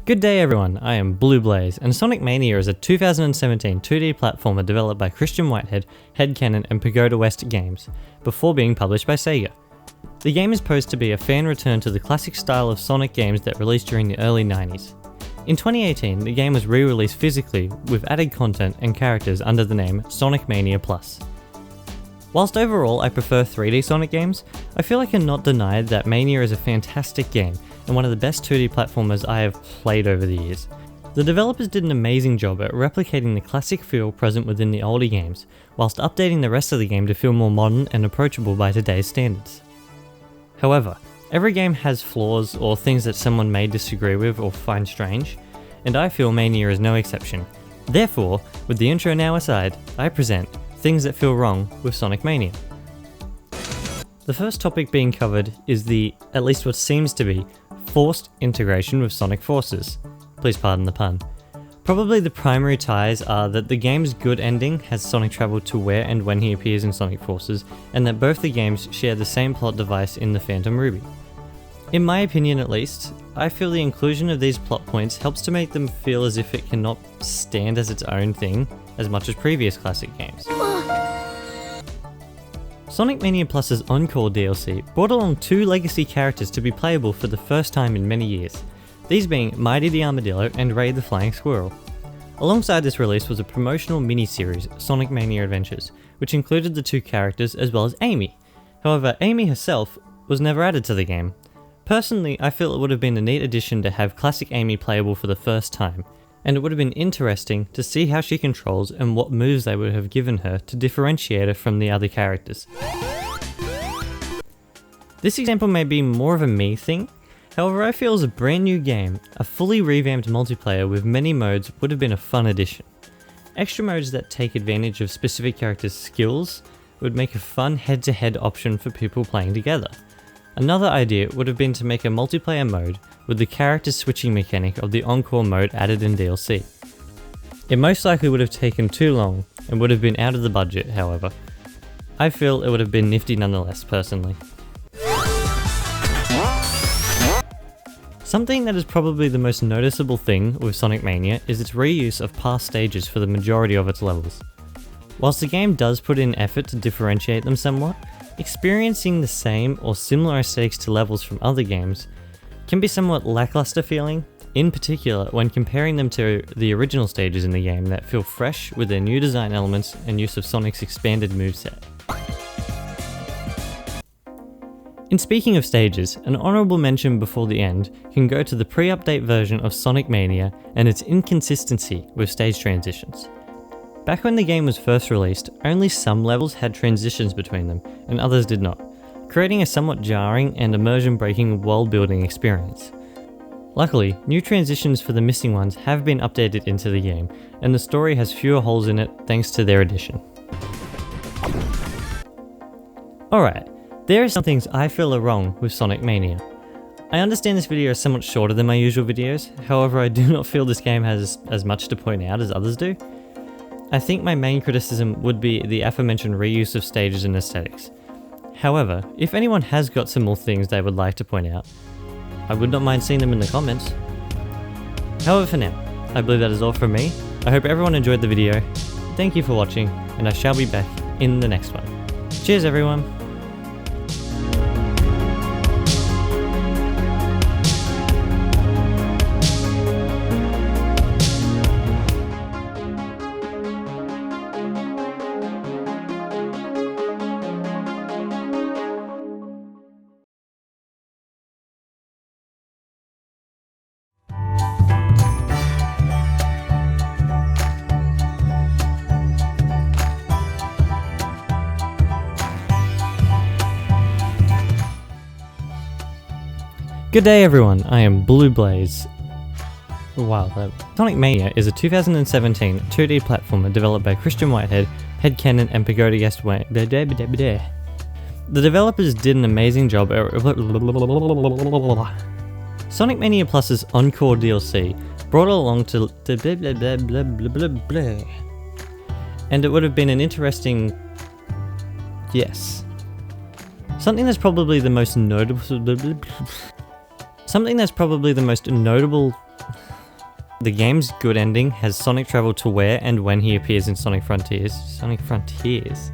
Good day everyone, I am BlueBlaze, and Sonic Mania is a 2017 2D platformer developed by Christian Whitehead, Headcanon and Pagoda West Games, before being published by Sega. The game is posed to be a fan return to the classic style of Sonic games that released during the early 90s. In 2018, the game was re-released physically with added content and characters under the name Sonic Mania Plus. Whilst overall I prefer 3D Sonic games, I feel I cannot deny that Mania is a fantastic game and one of the best 2D platformers I have played over the years. The developers did an amazing job at replicating the classic feel present within the older games, whilst updating the rest of the game to feel more modern and approachable by today's standards. However, every game has flaws or things that someone may disagree with or find strange, and I feel Mania is no exception. Therefore, with the intro now aside, I present things that feel wrong with Sonic Mania. The first topic being covered is the, at least what seems to be, forced integration with Sonic Forces. Please pardon the pun. Probably the primary ties are that the game's good ending has Sonic travel to where and when he appears in Sonic Forces, and that both the games share the same plot device in the Phantom Ruby. In my opinion at least, I feel the inclusion of these plot points helps to make them feel as if it cannot stand as its own thing as much as previous classic games. Sonic Mania Plus's Encore DLC brought along two legacy characters to be playable for the first time in many years, these being Mighty the Armadillo and Ray the Flying Squirrel. Alongside this release was a promotional mini-series, Sonic Mania Adventures, which included the two characters as well as Amy. However, Amy herself was never added to the game. Personally, I feel it would have been a neat addition to have classic Amy playable for the first time, and it would have been interesting to see how she controls and what moves they would have given her to differentiate her from the other characters. This example may be more of a me thing, however I feel as a brand new game, a fully revamped multiplayer with many modes would have been a fun addition. Extra modes that take advantage of specific characters' skills would make a fun head-to-head option for people playing together. Another idea would have been to make a multiplayer mode with the character switching mechanic of the Encore mode added in DLC. It most likely would have taken too long and would have been out of the budget, however. I feel it would have been nifty nonetheless, personally. Something that is probably the most noticeable thing with Sonic Mania is its reuse of past stages for the majority of its levels. Whilst the game does put in effort to differentiate them somewhat, experiencing the same or similar aesthetics to levels from other games can be somewhat lackluster feeling, in particular when comparing them to the original stages in the game that feel fresh with their new design elements and use of Sonic's expanded moveset. In speaking of stages, an honourable mention before the end can go to the pre-update version of Sonic Mania and its inconsistency with stage transitions. Back when the game was first released, only some levels had transitions between them, and others did not, creating a somewhat jarring and immersion-breaking world-building experience. Luckily, new transitions for the missing ones have been updated into the game, and the story has fewer holes in it thanks to their addition. Alright, there are some things I feel are wrong with Sonic Mania. I understand this video is somewhat shorter than my usual videos, however I do not feel this game has as much to point out as others do. I think my main criticism would be the aforementioned reuse of stages and aesthetics. However, if anyone has got some more things they would like to point out, I would not mind seeing them in the comments. However, for now, I believe that is all from me. I hope everyone enjoyed the video. Thank you for watching, and I shall be back in the next one. Cheers everyone! Good day everyone, I am BlueBlaze. Wow, Sonic Mania is a 2017 2D platformer developed by Christian Whitehead, Headcanon and Pagoda West Games. The developers did an amazing job at Sonic Mania Plus's Encore DLC brought along to and it would have been an interesting... yes. Something that's probably the most notable The game's good ending has Sonic travel to where and when he appears in Sonic Frontiers. Sonic Frontiers?